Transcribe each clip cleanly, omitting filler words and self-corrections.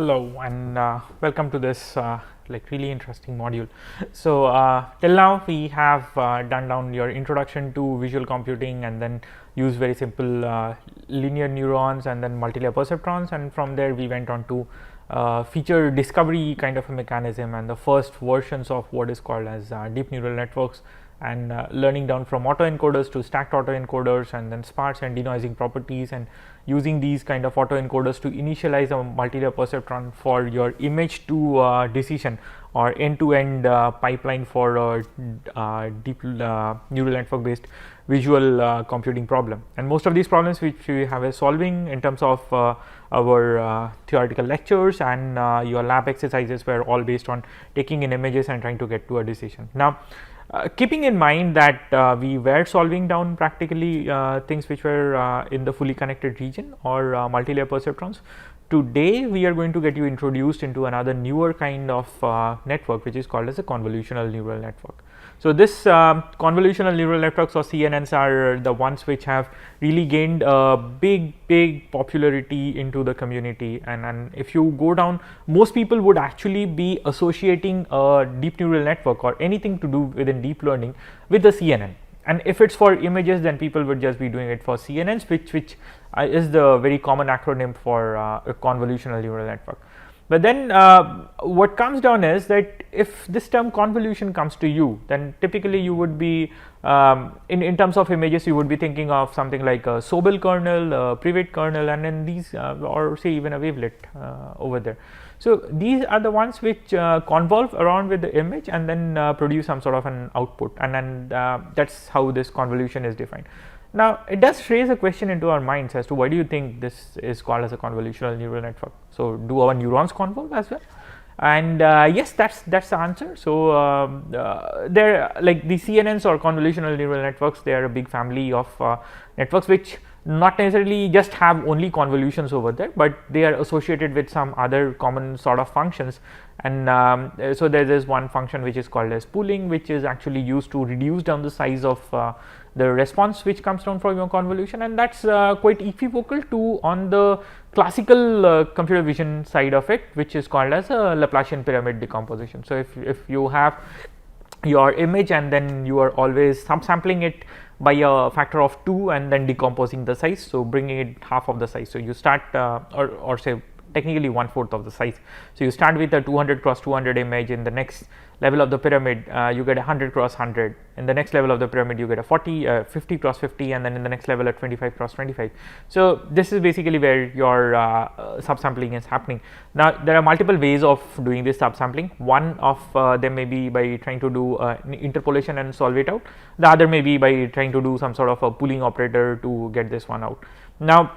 Hello and welcome to this really interesting module. So till now we have done down your introduction to visual computing and then use very simple linear neurons and then multilayer perceptrons, and from there we went on to feature discovery kind of a mechanism and the first versions of what is called as deep neural networks, and learning down from autoencoders to stacked autoencoders and then sparse and denoising properties, and using these kind of autoencoders to initialize a multilayer perceptron for your image to decision or end-to-end pipeline for deep neural network based visual computing problem. And most of these problems which we have is solving in terms of our theoretical lectures and your lab exercises were all based on taking in images and trying to get to a decision. Now keeping in mind that we were solving down practically things which were in the fully connected region or multilayer perceptrons, today we are going to get you introduced into another newer kind of network which is called as a convolutional neural network. So this convolutional neural networks or CNNs are the ones which have really gained a big popularity into the community, and if you go down, most people would actually be associating a deep neural network or anything to do within deep learning with the CNN. And if it's for images, then people would just be doing it for CNNs, which is the very common acronym for a convolutional neural network. But then what comes down is that if this term convolution comes to you, then typically you would be in terms of images, you would be thinking of something like a Sobel kernel, a Privet kernel, and then these or say even a wavelet over there. So these are the ones which convolve around with the image and then produce some sort of an output, and then that's how this convolution is defined. Now it does raise a question into our minds as to why do you think this is called as a convolutional neural network? So do our neurons convolve as well? And yes, that's the answer. So they're like the CNNs or convolutional neural networks. They are a big family of networks which not necessarily just have only convolutions over there, but they are associated with some other common sort of functions. And so there is one function which is called as pooling, which is actually used to reduce down the size of the response which comes down from your convolution, and that's quite equivocal to on the classical computer vision side of it, which is called as a Laplacian pyramid decomposition. So if you have your image and then you are always subsampling it by a factor of 2 and then decomposing the size, so bringing it half of the size. So you start or say technically 1/4 of the size. So you start with a 200 cross 200 image. In the next level of the pyramid you get 100 cross 100. In the next level of the pyramid you get a 50 cross 50, and then in the next level a 25 cross 25. So this is basically where your subsampling is happening. Now there are multiple ways of doing this subsampling. One of them may be by trying to do interpolation and solve it out. The other may be by trying to do some sort of a pooling operator to get this one out. Now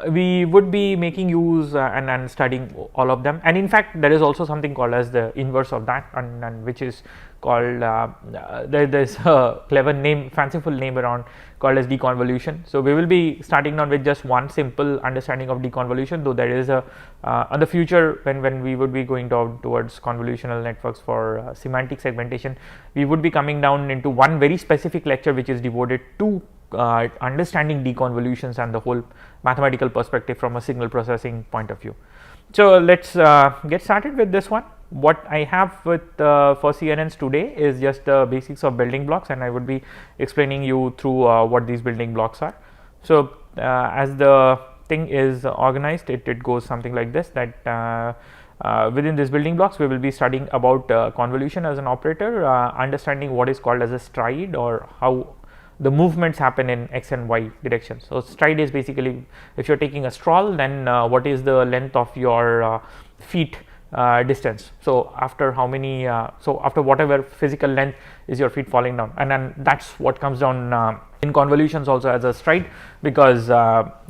we would be making use and studying all of them, and in fact there is also something called as the inverse of that, and which is called there's a clever name, fanciful name around called as deconvolution. So we will be starting now with just one simple understanding of deconvolution, though there is a on the future when we would be going down towards convolutional networks for semantic segmentation, we would be coming down into one very specific lecture which is devoted to understanding deconvolutions and the whole mathematical perspective from a signal processing point of view. So let's get started with this one. What I have with for CNNs today is just the basics of building blocks, and I would be explaining you through what these building blocks are. So as the thing is organized, it goes something like this, that within these building blocks we will be studying about convolution as an operator, understanding what is called as a stride, or how the movements happen in x and y directions. So stride is basically if you're taking a stroll, then what is the length of your feet distance. So after how many so after whatever physical length is your feet falling down, and then that's what comes down in convolutions also as a stride, because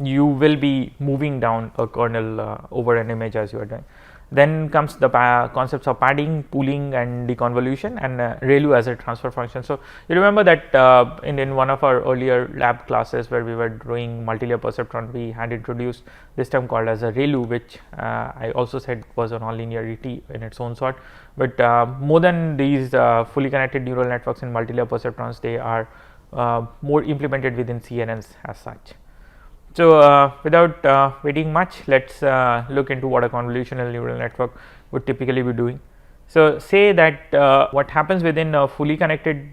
you will be moving down a kernel over an image as you are doing. Then comes the concepts of padding, pooling, and deconvolution, and ReLU as a transfer function. So you remember that in one of our earlier lab classes where we were doing multilayer perceptron, we had introduced this term called as a ReLU, which I also said was a nonlinearity in its own sort. But more than these fully connected neural networks in multilayer perceptrons, they are more implemented within CNNs as such. So without waiting much, let's look into what a convolutional neural network would typically be doing. So say that what happens within a fully connected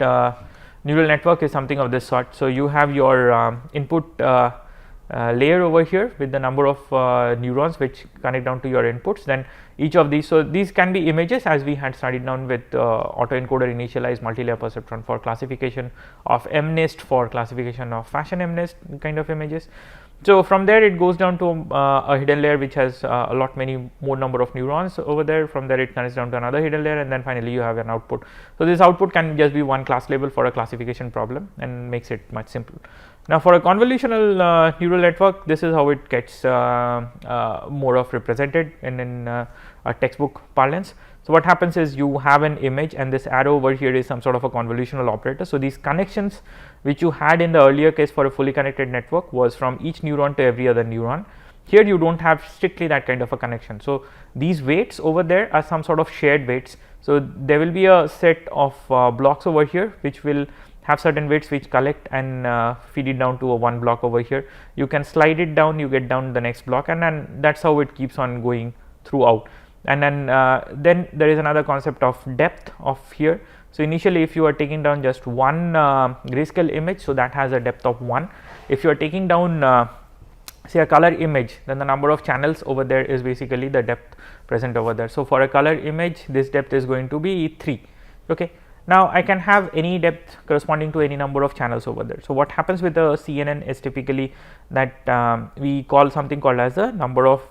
neural network is something of this sort. So you have your input layer over here with the number of neurons which connect down to your inputs. Then each of these, so these can be images, as we had studied down with autoencoder initialized multi-layer perceptron for classification of MNIST, for classification of fashion MNIST kind of images. So from there it goes down to a hidden layer which has a lot many more number of neurons over there. From there it connects down to another hidden layer, and then finally you have an output. So this output can just be one class label for a classification problem and makes it much simpler. Now for a convolutional neural network, this is how it gets more of represented in a textbook parlance. So what happens is you have an image, and this arrow over here is some sort of a convolutional operator. So these connections which you had in the earlier case for a fully connected network was from each neuron to every other neuron. Here you don't have strictly that kind of a connection. So these weights over there are some sort of shared weights. So there will be a set of blocks over here which will have certain weights which collect and feed it down to a one block over here. You can slide it down, you get down the next block, and then that's how it keeps on going throughout. And then there is another concept of depth of here. So initially if you are taking down just one grayscale image, so that has a depth of 1. If you are taking down say a color image, then the number of channels over there is basically the depth present over there. So for a color image, this depth is going to be 3. Okay. Now I can have any depth corresponding to any number of channels over there. So what happens with the CNN is typically that we call something called as the number of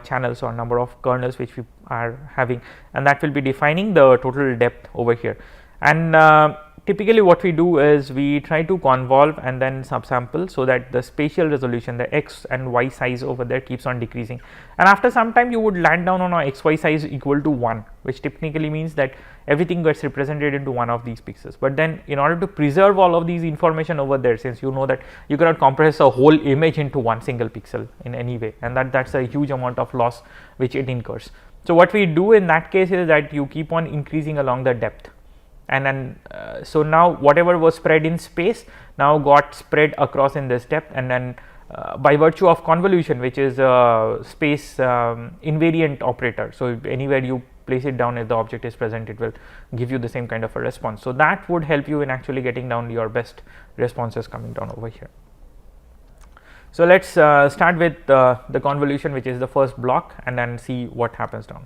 channels or number of kernels which we are having, and that will be defining the total depth over here. And typically what we do is we try to convolve and then subsample, so that the spatial resolution, the x and y size over there keeps on decreasing, and after some time you would land down on a xy size equal to 1, which technically means that everything gets represented into one of these pixels. But then in order to preserve all of these information over there, since you know that you cannot compress a whole image into one single pixel in any way, and that's a huge amount of loss which it incurs. So what we do in that case is that you keep on increasing along the depth, and then so now whatever was spread in space now got spread across in this depth, and then by virtue of convolution, which is a space invariant operator, so anywhere you place it down, if the object is present, it will give you the same kind of a response. So that would help you in actually getting down your best responses coming down over here. So let's start with the convolution, which is the first block, and then see what happens down.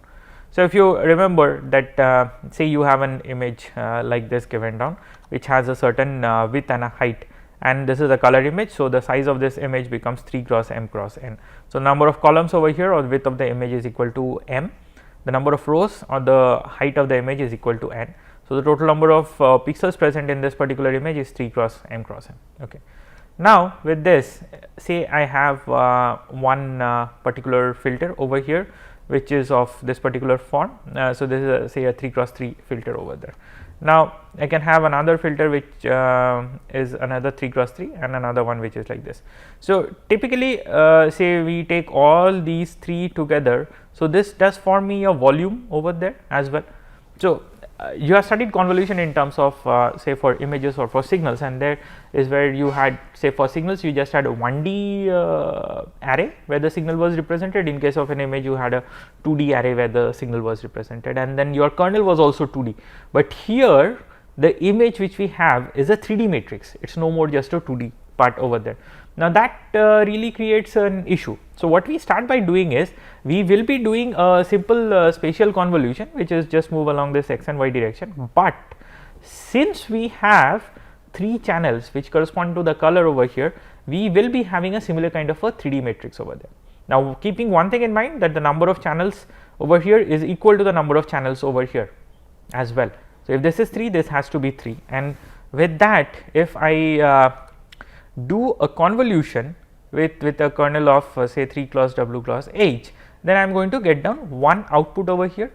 So if you remember that say you have an image like this given down, which has a certain width and a height, and this is a color image. So the size of this image becomes 3 cross m cross n. So number of columns over here, or width of the image, is equal to m. The number of rows or the height of the image is equal to n. So the total number of pixels present in this particular image is 3 cross m cross n. Okay. Now with this, say I have one particular filter over here which is of this particular form. So this is a, say a 3 cross 3 filter over there. Now I can have another filter which is another 3 cross 3 and another one which is like this. So typically say we take all these 3 together, so this does form me a volume over there as well. So you have studied convolution in terms of say for images or for signals, and there is where you had, say for signals you just had a 1D array where the signal was represented. In case of an image you had a 2D array where the signal was represented, and then your kernel was also 2D. But here the image which we have is a 3D matrix, it is no more just a 2D part over there. Now that really creates an issue. So what we start by doing is we will be doing a simple spatial convolution, which is just move along this x and y direction. But since we have 3 channels which correspond to the color over here, we will be having a similar kind of a 3D matrix over there. Now keeping one thing in mind, that the number of channels over here is equal to the number of channels over here as well. So if this is 3, this has to be 3, and with that, if I do a convolution with a kernel of say 3 clause w clause h, then I am going to get down one output over here.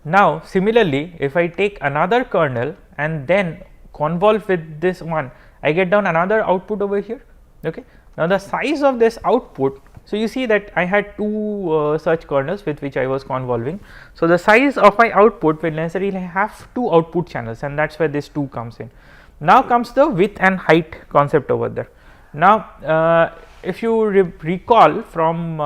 Now similarly, if I take another kernel and then convolve with this one, I get down another output over here. Okay. Now the size of this output, so you see that I had 2 such kernels with which I was convolving. So the size of my output will necessarily have 2 output channels, and that is where this 2 comes in. Now comes the width and height concept over there. Now if you recall from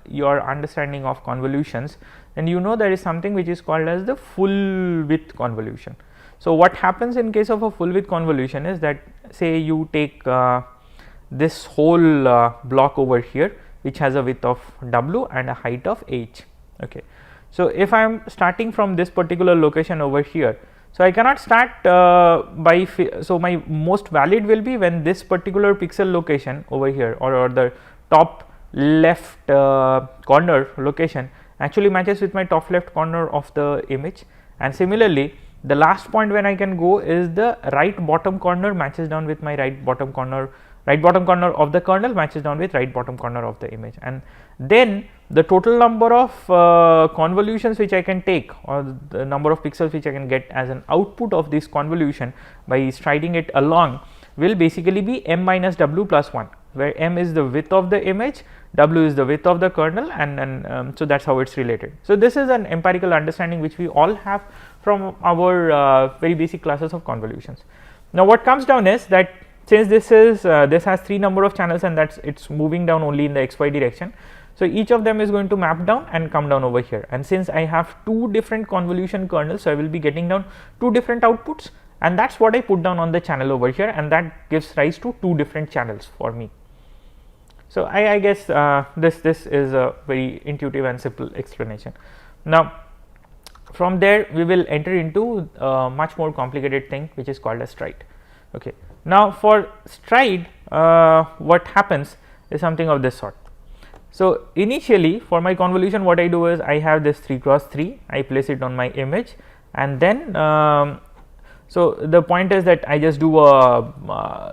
your understanding of convolutions, then you know there is something which is called as the full width convolution. So what happens in case of a full width convolution is that, say you take this whole block over here, which has a width of w and a height of h. Okay. So if I am starting from this particular location over here, so I cannot start so my most valid will be when this particular pixel location over here, or the top left corner location actually matches with my top left corner of the image, and similarly the last point when I can go is the right bottom corner matches down with my right bottom corner of the kernel matches down with right bottom corner of the image, and then the total number of convolutions which I can take, or the number of pixels which I can get as an output of this convolution by striding it along will basically be m minus w plus 1, where m is the width of the image, w is the width of the kernel, and so that is how it is related. So this is an empirical understanding which we all have from our very basic classes of convolutions. Now what comes down is that since this has 3 number of channels, and that's it's moving down only in the xy direction, so each of them is going to map down and come down over here, and since I have 2 different convolution kernels, so I will be getting down 2 different outputs, and that's what I put down on the channel over here, and that gives rise to 2 different channels for me. So I guess this is a very intuitive and simple explanation. Now from there we will enter into a much more complicated thing which is called a stride. Okay. Now for stride, what happens is something of this sort. So initially for my convolution, what I do is I have this 3 cross 3, I place it on my image, and then so the point is that I just do a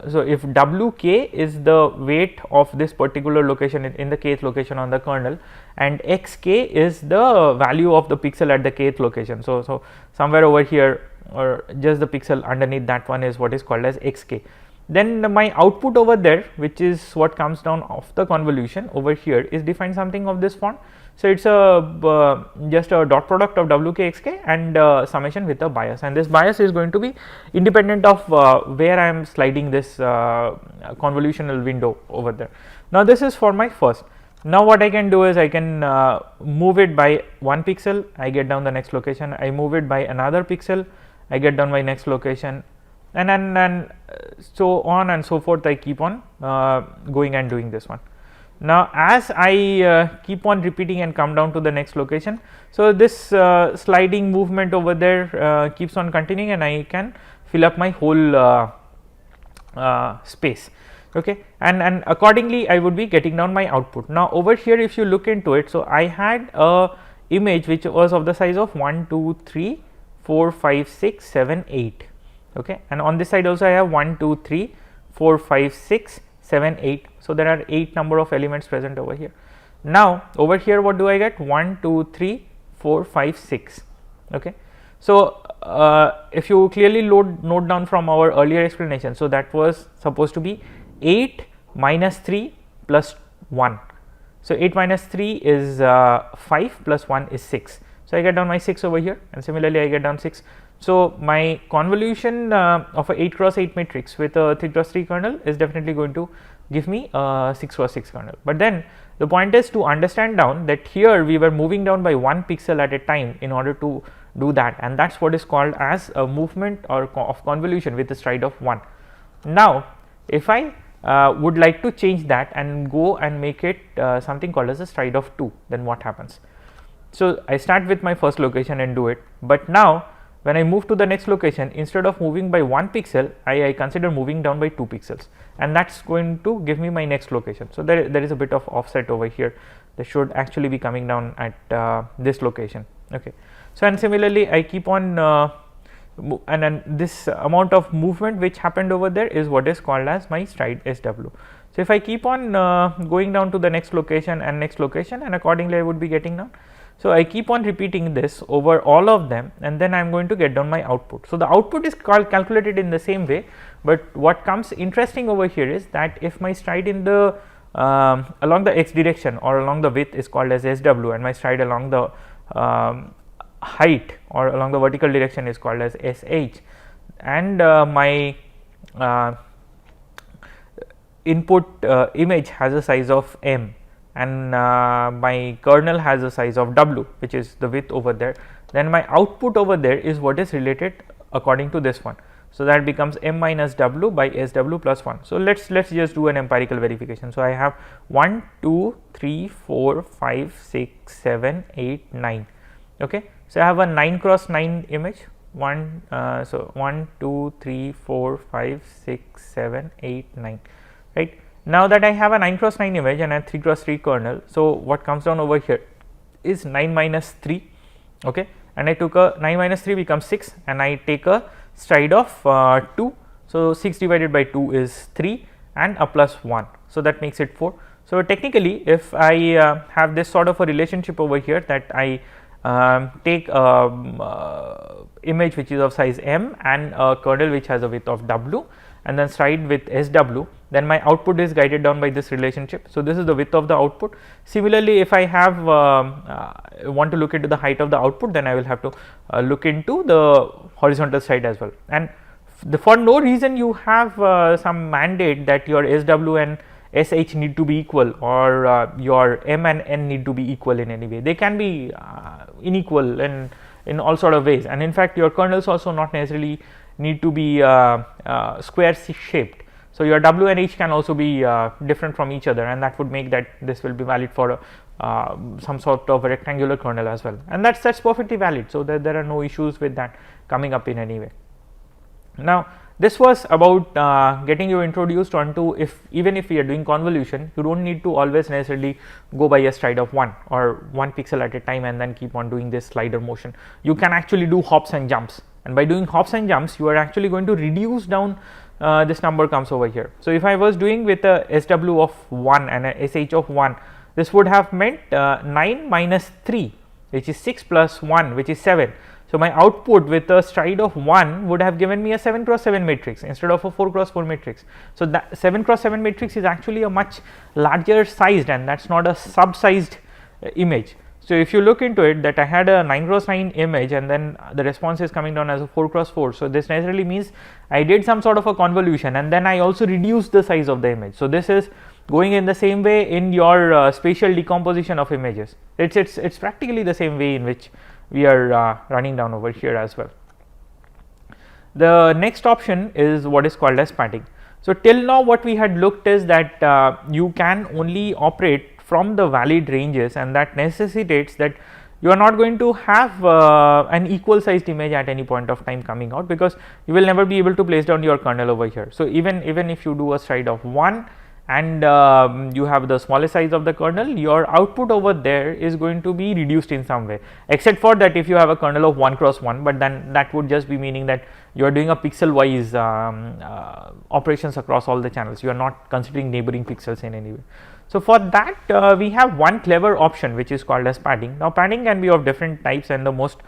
so if wk is the weight of this particular location in the kth location on the kernel, and xk is the value of the pixel at the kth location. So somewhere over here, or just the pixel underneath that one, is what is called as xk. Then my output over there, which is what comes down of the convolution over here, is defined something of this form. So it's a just a dot product of wk xk and summation with a bias, and this bias is going to be independent of where I am sliding this convolutional window over there. Now this is for my first. Now what I can do is I can move it by 1 pixel, I get down the next location, I move it by another pixel, I get down my next location, and so on and so forth. I keep on going and doing this one. Now as I keep on repeating and come down to the next location, so this sliding movement over there keeps on continuing, and I can fill up my whole space. Okay, and accordingly I would be getting down my output. Now over here if you look into it, so I had a image which was of the size of 1 2 3 4 5 6 7 8. Okay, and on this side also I have 1 2 3 4 5 6 7 8. So there are 8 number of elements present over here. Now over here what do I get? 1 2 3 4 5 6. Okay, so if you clearly note down from our earlier explanation, so that was supposed to be 8 minus 3 plus 1. So 8 minus 3 is 5 plus 1 is 6. So I get down my 6 over here, and similarly I get down 6. So my convolution of a 8 cross 8 matrix with a 3 cross 3 kernel is definitely going to give me a 6 cross 6 kernel. But then the point is to understand down that here we were moving down by 1 pixel at a time in order to do that, and that's what is called as a movement or of convolution with a stride of 1. Now if I would like to change that and go and make it something called as a stride of 2, then what happens? So I start with my first location and do it, but now when I move to the next location, instead of moving by 1 pixel, I consider moving down by 2 pixels, and that's going to give me my next location. So there is a bit of offset over here that should actually be coming down at this location. Okay, so and similarly I keep on and then this amount of movement which happened over there is what is called as my stride SW. So if I keep on going down to the next location and next location, and accordingly I would be getting down. So I keep on repeating this over all of them, and then I am going to get down my output. So the output is calculated in the same way, but what comes interesting over here is that if my stride in the along the x direction or along the width is called as SW, and my stride along the height or along the vertical direction is called as SH, and my input image has a size of m, and my kernel has a size of w, which is the width over there, then my output over there is what is related according to this one. So that becomes m minus w by sw plus 1. So let's just do an empirical verification. So I have 1 2 3 4 5 6 7 8 9. Okay, so I have a 9 cross 9 image. 1 2 3 4 5 6 7 8 9. Right, now that I have a 9 cross 9 image and a 3 cross 3 kernel, so what comes down over here is 9 minus 3. Okay, and I took a 9 minus 3 becomes 6, and I take a stride of 2. So 6 divided by 2 is 3 and a plus 1. So that makes it 4. So technically, if I have this sort of a relationship over here, that I take image which is of size m and a kernel which has a width of w, and then stride with sw, then my output is guided down by this relationship. So this is the width of the output. Similarly, if I have want to look into the height of the output, then I will have to look into the horizontal side as well. And for no reason you have some mandate that your sw and sh need to be equal, or your m and n need to be equal in any way. They can be unequal in all sort of ways, and in fact your kernels also not necessarily need to be square shaped. So your w and h can also be different from each other, and that would make that this will be valid for some sort of a rectangular kernel as well, and that's perfectly valid. So there are no issues with that coming up in any way. Now this was about getting you introduced onto, even if we are doing convolution, you don't need to always necessarily go by a stride of 1 or 1 pixel at a time and then keep on doing this slider motion. You can actually do hops and jumps, and by doing hops and jumps you are actually going to reduce down this number comes over here. So if I was doing with a SW of 1 and a SH of 1, this would have meant 9 minus 3, which is 6 plus 1, which is 7. So my output with a stride of 1 would have given me a 7 cross 7 matrix instead of a 4 cross 4 matrix. So that 7 cross 7 matrix is actually a much larger sized, and that's not a sub-sized image. So if you look into it, that I had a 9 cross 9 image and then the response is coming down as a 4 cross 4. So this necessarily means I did some sort of a convolution, and then I also reduced the size of the image. So this is going in the same way in your spatial decomposition of images. It's practically the same way in which we are running down over here as well. The next option is what is called as padding. So till now what we had looked is that you can only operate from the valid ranges, and that necessitates that you are not going to have an equal sized image at any point of time coming out, because you will never be able to place down your kernel over here. So even if you do a stride of 1 and you have the smallest size of the kernel, your output over there is going to be reduced in some way, except for that if you have a kernel of 1 cross 1, but then that would just be meaning that you are doing a pixel wise operations across all the channels. You are not considering neighboring pixels in any way. So for that we have one clever option which is called as padding. Now padding can be of different types, and the most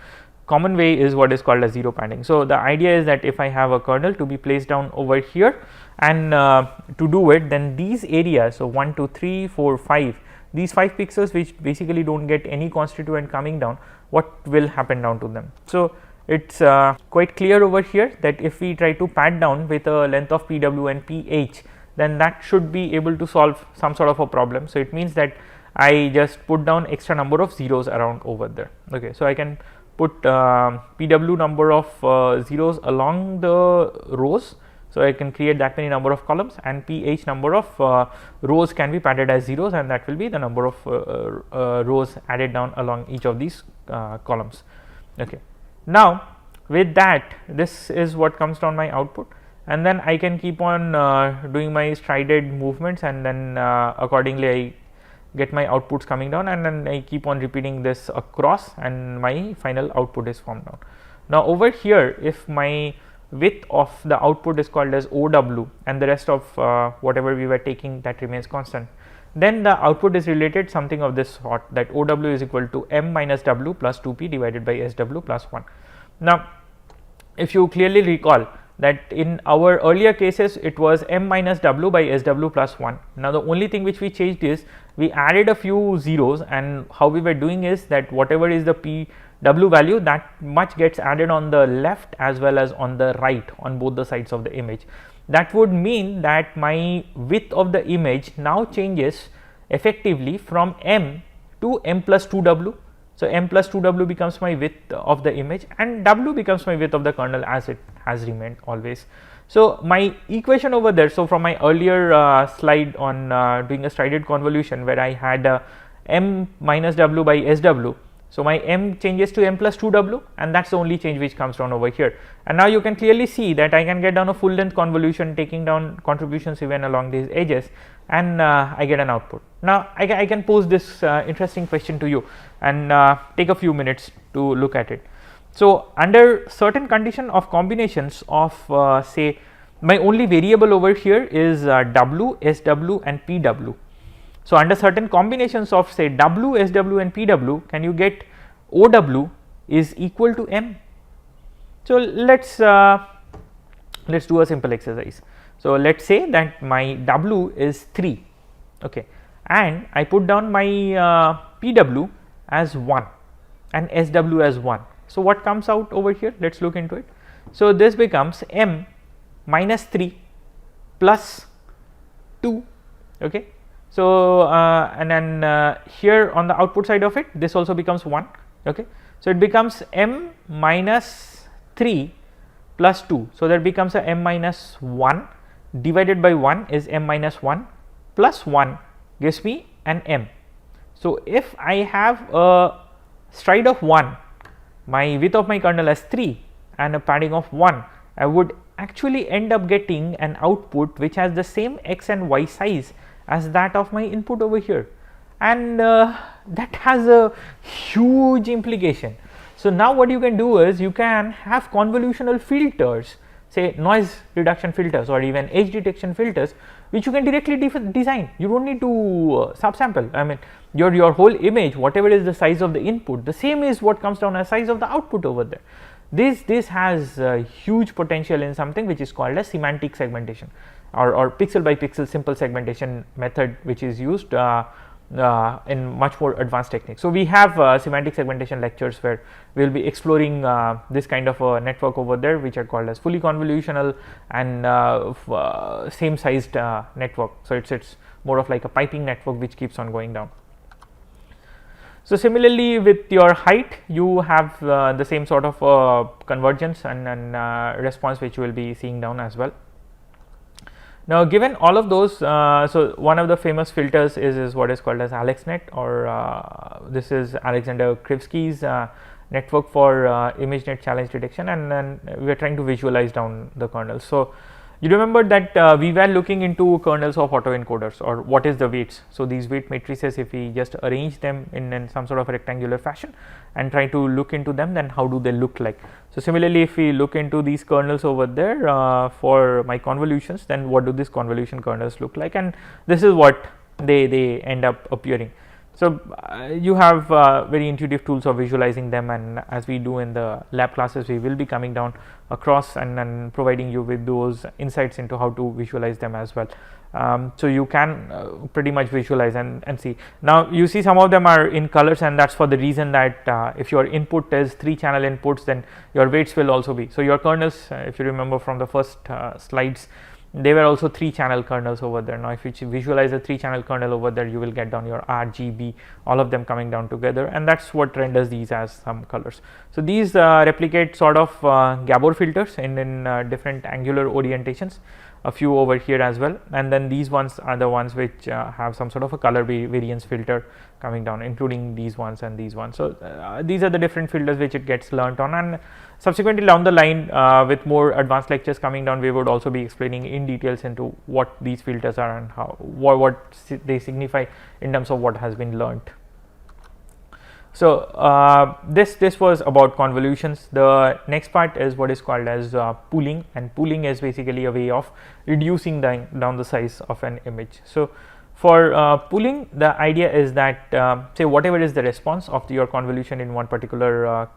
common way is what is called as zero padding. So the idea is that if I have a kernel to be placed down over here, and to do it, then these areas, so 1 2 3 4 5, these 5 pixels which basically don't get any constituent coming down, what will happen down to them? So it's quite clear over here that if we try to pad down with a length of PW and PH, then that should be able to solve some sort of a problem. So it means that I just put down extra number of zeros around over there. Okay, so I can put PW number of zeros along the rows, so I can create that many number of columns, and PH number of rows can be padded as zeros, and that will be the number of rows added down along each of these columns. Okay, now with that, this is what comes down my output, and then I can keep on doing my strided movements, and then accordingly I get my outputs coming down, and then I keep on repeating this across, and my final output is formed down. Now over here, if my width of the output is called as OW, and the rest of whatever we were taking, that remains constant, then the output is related something of this sort, that OW is equal to m minus w plus 2p divided by SW plus 1. Now if you clearly recall that in our earlier cases it was m minus w by SW plus 1. Now the only thing which we changed is we added a few zeros, and how we were doing is that whatever is the PW value, that much gets added on the left as well as on the right on both the sides of the image. that would mean that my width of the image now changes effectively from m to m plus 2w. So, m plus 2w becomes my width of the image and w becomes my width of the kernel as it has remained always. So, my equation over there, so from my earlier slide on doing a strided convolution where I had m minus w by sw. So, my m changes to m plus 2w and that is the only change which comes down over here. And now you can clearly see that I can get down a full length convolution taking down contributions even along these edges, and I get an output. Now, I can pose this interesting question to you and take a few minutes to look at it. So, under certain condition of combinations of say my only variable over here is w, sw and pw. So, under certain combinations of say w, sw and pw, can you get ow is equal to m? So, let's do a simple exercise. So, let's say that my w is 3, okay, and I put down my pw as 1 and sw as 1. So, what comes out over here? Let us look into it. So, this becomes m minus 3 plus 2, okay. So, and then here on the output side of it, this also becomes 1, okay. So, it becomes m minus 3 plus 2. So, that becomes a m minus 1 divided by 1 is m minus 1 plus 1 gives me an m. So, if I have a stride of 1, my width of my kernel as 3 and a padding of 1, I would actually end up getting an output which has the same x and y size as that of my input over here, and that has a huge implication. So, now what you can do is you can have convolutional filters, say noise reduction filters or even edge detection filters, which you can directly design. You do not need to subsample. I mean, your whole image, whatever is the size of the input, the same is what comes down as size of the output over there. This has huge potential in something which is called as semantic segmentation or pixel by pixel simple segmentation method, which is used in much more advanced techniques. So, we have semantic segmentation lectures where we will be exploring this kind of a network over there, which are called as fully convolutional and same sized network. So, it's more of like a piping network which keeps on going down. So, similarly with your height, you have the same sort of convergence and response which you will be seeing down as well. Now, given all of those, so one of the famous filters is what is called as AlexNet, or this is Alexander Krivsky's network for ImageNet challenge detection, and then we are trying to visualize down the kernel. So, you remember that we were looking into kernels of autoencoders, or what is the weights. So, these weight matrices, if we just arrange them in some sort of a rectangular fashion and try to look into them, then how do they look like? So, similarly, if we look into these kernels over there for my convolutions, then what do these convolution kernels look like, and this is what they end up appearing. So, you have very intuitive tools of visualizing them, and as we do in the lab classes, we will be coming down across and providing you with those insights into how to visualize them as well. So, you can pretty much visualize and see. Now, you see some of them are in colors, and that is for the reason that if your input is 3 channel inputs, then your weights will also be. So, your kernels, if you remember from the first slides, they were also 3 channel kernels over there. Now, if you visualize a 3 channel kernel over there, you will get down your R, G, B, all of them coming down together, and that is what renders these as some colors. So, these replicate sort of Gabor filters in different angular orientations, a few over here as well, and then these ones are the ones which have some sort of a color variance filter coming down, including these ones and these ones. So, these are the different filters which it gets learnt on, and subsequently down the line with more advanced lectures coming down, we would also be explaining in details into what these filters are and how what they signify in terms of what has been learnt. So, this was about convolutions. The next part is what is called as pooling, and pooling is basically a way of reducing down the size of an image. So, for pooling, the idea is that say whatever is the response of your convolution in one particular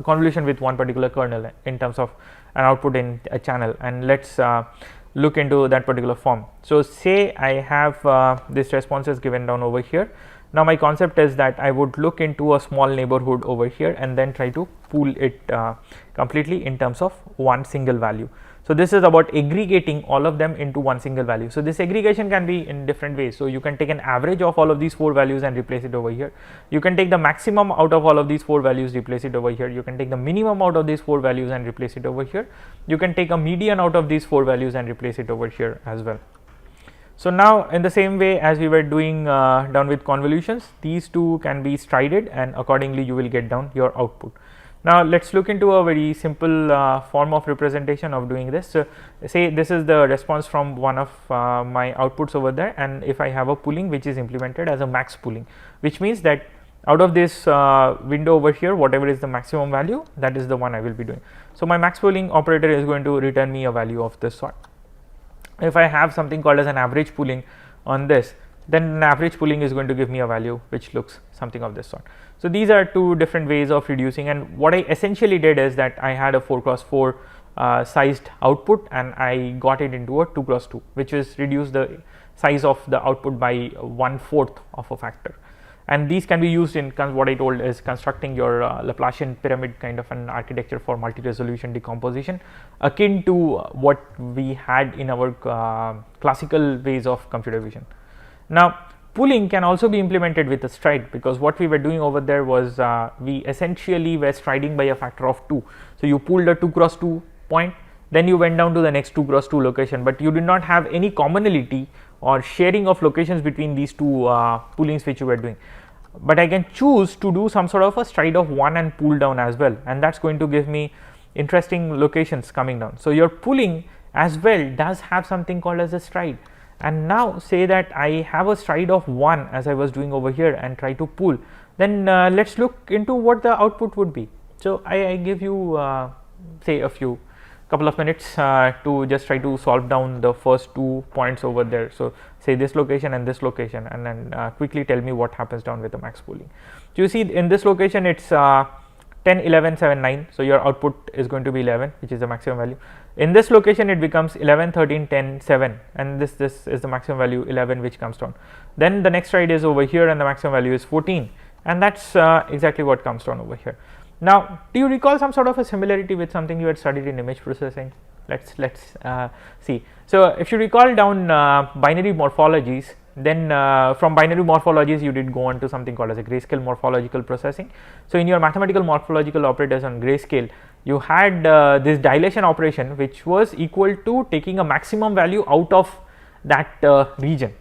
convolution with one particular kernel in terms of an output in a channel, and let us look into that particular form. So, say I have this response is given down over here. Now, my concept is that I would look into a small neighborhood over here and then try to pool it completely in terms of one single value. So this is about aggregating all of them into one single value. So this aggregation can be in different ways. So you can take an average of all of these 4 values and replace it over here. You can take the maximum out of all of these 4 values, replace it over here. You can take the minimum out of these 4 values and replace it over here. You can take a median out of these 4 values and replace it over here as well. So now in the same way as we were doing down with convolutions, these two can be strided, and accordingly you will get down your output. Now let's look into a very simple form of representation of doing this. So say this is the response from one of my outputs over there, and if I have a pooling which is implemented as a max pooling, which means that out of this window over here, whatever is the maximum value, that is the one I will be doing. So my max pooling operator is going to return me a value of this sort. If I have something called as an average pooling on this, then an average pooling is going to give me a value which looks something of this sort. So these are two different ways of reducing, and what I essentially did is that I had a 4x4 sized output, and I got it into a 2x2, which is reduce the size of the output by 1/4 of a factor. And these can be used in what I told is constructing your Laplacian pyramid kind of an architecture for multi-resolution decomposition, akin to what we had in our classical ways of computer vision. Now pooling can also be implemented with a stride, because what we were doing over there was we essentially were striding by a factor of 2. So you pooled a 2x2 point, then you went down to the next 2x2 location, but you did not have any commonality or sharing of locations between these two poolings which you were doing. But I can choose to do some sort of a stride of 1 and pull down as well, and that's going to give me interesting locations coming down. So your pooling as well does have something called as a stride. And now say that I have a stride of 1 as I was doing over here and try to pull, then let's look into what the output would be. So I give you say a couple of minutes to just try to solve down the first 2 points over there. So say this location and this location, and then quickly tell me what happens down with the max pooling. So you see in this location it's 10, 11, 7, 9. So your output is going to be 11, which is the maximum value. In this location it becomes 11, 13, 10, 7, and this is the maximum value 11 which comes down. Then the next stride is over here and the maximum value is 14, and that's exactly what comes down over here. Now do you recall some sort of a similarity with something you had studied in image processing? Let's see. So if you recall down binary morphologies, then from binary morphologies you did go on to something called as a grayscale morphological processing. So in your mathematical morphological operators on grayscale, you had this dilation operation which was equal to taking a maximum value out of that region,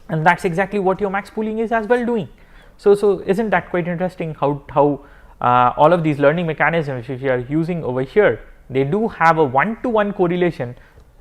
and that's exactly what your max pooling is as well doing. So isn't that quite interesting how all of these learning mechanisms which we are using over here, they do have a one-to-one correlation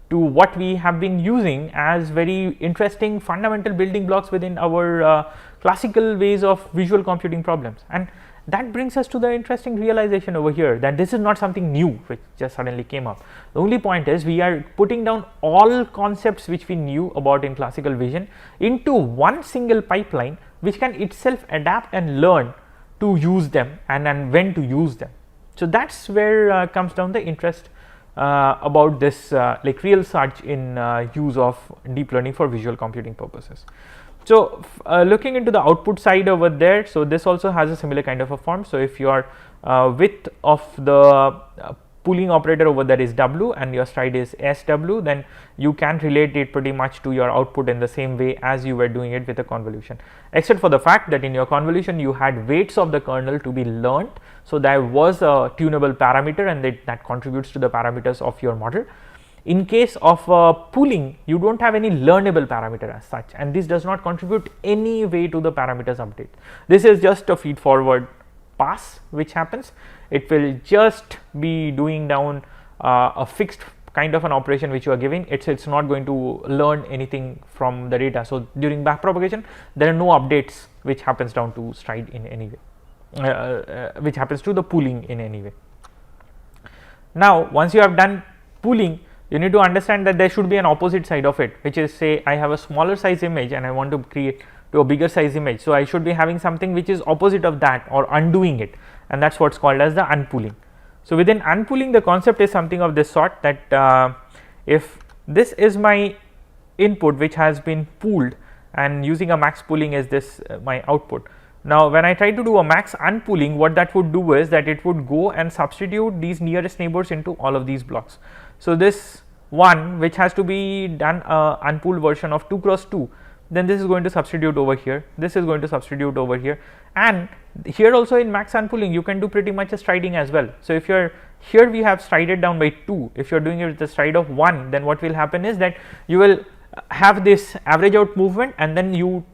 to what we have been using as very interesting fundamental building blocks within our classical ways of visual computing problems. And that brings us to the interesting realization over here that this is not something new which just suddenly came up. The only point is we are putting down all concepts which we knew about in classical vision into one single pipeline which can itself adapt and learn to use them and when to use them. So that's where comes down the interest about this like real search in use of deep learning for visual computing purposes. So looking into the output side over there, so this also has a similar kind of a form. So if your width of the pooling operator over there is W and your stride is SW, then you can relate it pretty much to your output in the same way as you were doing it with a convolution, except for the fact that in your convolution you had weights of the kernel to be learned. So there was a tunable parameter, and that contributes to the parameters of your model. In case of pooling, you don't have any learnable parameter as such, and this does not contribute any way to the parameters update. This is just a feed forward pass which happens. It will just be doing down a fixed kind of an operation which you are giving. It's not going to learn anything from the data. So during backpropagation there are no updates which happens down to stride in any way, which happens to the pooling in any way. Now once you have done pooling, you need to understand that there should be an opposite side of it, which is, say I have a smaller size image and I want to create to a bigger size image. So I should be having something which is opposite of that or undoing it, and that's what's called as the unpooling. So within unpooling, the concept is something of this sort, that if this is my input which has been pooled, and using a max pooling is this my output. Now when I try to do a max unpooling, what that would do is that it would go and substitute these nearest neighbors into all of these blocks. So this one which has to be done unpooled version of 2 cross 2, then this is going to substitute over here, this is going to substitute over here, and here also in max unpooling you can do pretty much a striding as well. So if you're here, we have strided down by 2. If you're doing it with the stride of 1, then what will happen is that you will have this average out movement and then you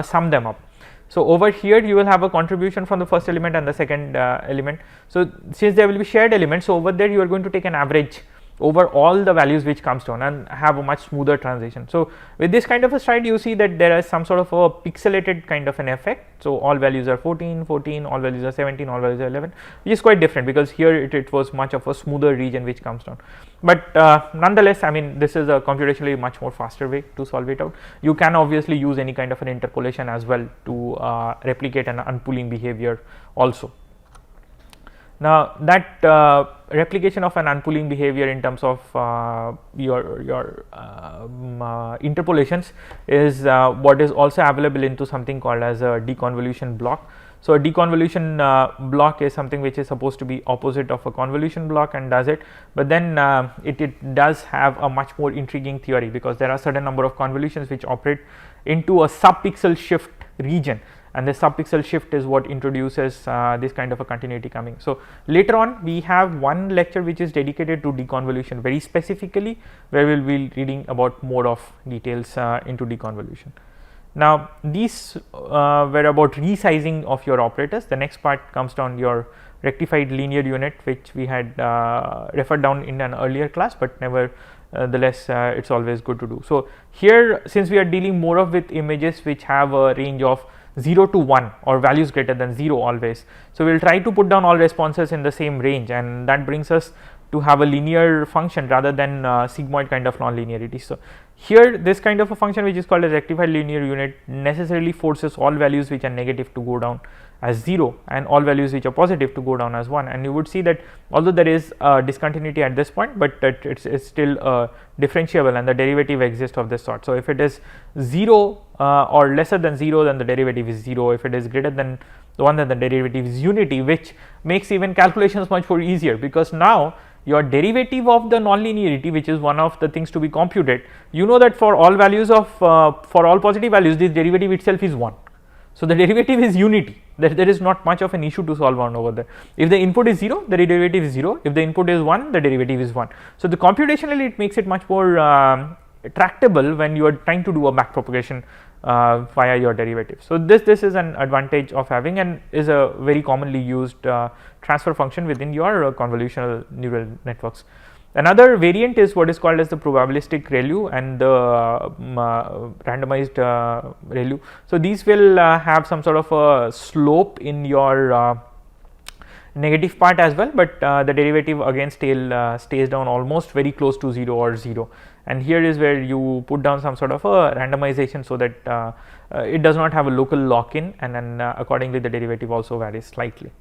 sum them up. So over here you will have a contribution from the first element and the second element. So since there will be shared elements, so over there you are going to take an average over all the values which comes down and have a much smoother transition. So with this kind of a stride, you see that there is some sort of a pixelated kind of an effect. So all values are 14, 14, all values are 17, all values are 11, which is quite different because here it was much of a smoother region which comes down. But nonetheless, I mean, this is a computationally much more faster way to solve it out. You can obviously use any kind of an interpolation as well to replicate an unpooling behavior also. Now that replication of an unpooling behavior in terms of your interpolations is what is also available into something called as a deconvolution block. So a deconvolution block is something which is supposed to be opposite of a convolution block and does it, but then it does have a much more intriguing theory because there are certain number of convolutions which operate into a subpixel shift region, and the subpixel shift is what introduces this kind of a continuity coming. So later on we have one lecture which is dedicated to deconvolution very specifically, where we will be reading about more of details into deconvolution. Now these were about resizing of your operators. The next part comes down your rectified linear unit, which we had referred down in an earlier class, but nevertheless it's always good to do. So here, since we are dealing more of with images which have a range of 0 to 1 or values greater than 0 always, so we will try to put down all responses in the same range, and that brings us to have a linear function rather than sigmoid kind of non-linearity. So here this kind of a function which is called a rectified linear unit necessarily forces all values which are negative to go down as 0 and all values which are positive to go down as 1, and you would see that although there is a discontinuity at this point, but it's still differentiable and the derivative exists of this sort. So if it is 0 or lesser than 0, then the derivative is 0. If it is greater than the 1, then the derivative is unity, which makes even calculations much more easier, because now your derivative of the nonlinearity, which is one of the things to be computed, you know that for all values of for all positive values, this derivative itself is 1. So the derivative is unity. There is not much of an issue to solve on over there. If the input is 0, the derivative is 0. If the input is 1, the derivative is 1. So the computationally it makes it much more tractable when you are trying to do a back propagation via your derivative. So this is an advantage of having, and is a very commonly used transfer function within your convolutional neural networks. Another variant is what is called as the probabilistic ReLU and the randomized ReLU. So these will have some sort of a slope in your negative part as well, but the derivative again still stays down almost very close to 0 or 0, and here is where you put down some sort of a randomization so that it does not have a local lock-in, and then accordingly the derivative also varies slightly.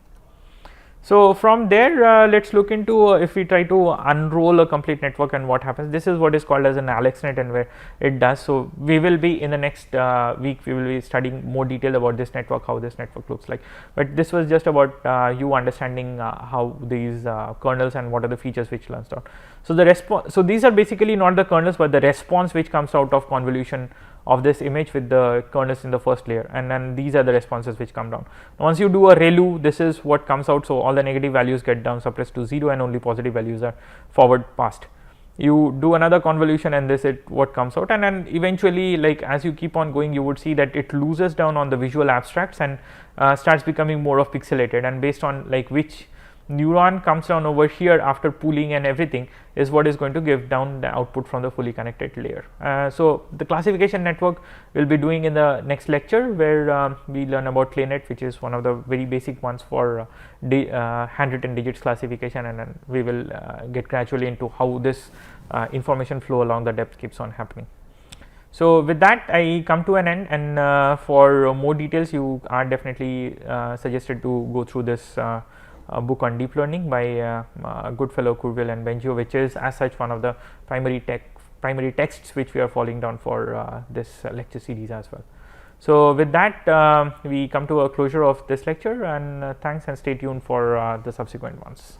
So from there, let's look into if we try to unroll a complete network and what happens. This is what is called as an AlexNet, and where it does. So we will be in the next week, we will be studying more detail about this network, how this network looks like. But this was just about you understanding how these kernels and what are the features which learns down. So the response. So these are basically not the kernels, but the response which comes out of convolution of this image with the kernels in the first layer, and then these are the responses which come down. Once you do a ReLU, this is what comes out. So all the negative values get down suppressed to 0 and only positive values are forward passed. You do another convolution and this is what comes out, and then eventually, like as you keep on going, you would see that it loses down on the visual abstracts and starts becoming more of pixelated, and based on like which neuron comes down over here after pooling and everything is what is going to give down the output from the fully connected layer. So the classification network we'll be doing in the next lecture, where we learn about ClayNet, which is one of the very basic ones for handwritten digits classification, and then we will get gradually into how this information flow along the depth keeps on happening. So with that, I come to an end, and for more details you are definitely suggested to go through this a book on deep learning by Goodfellow, Kurville and Bengio, which is as such one of the primary texts which we are following down for this lecture series as well. So with that, we come to a closure of this lecture, and thanks, and stay tuned for the subsequent ones.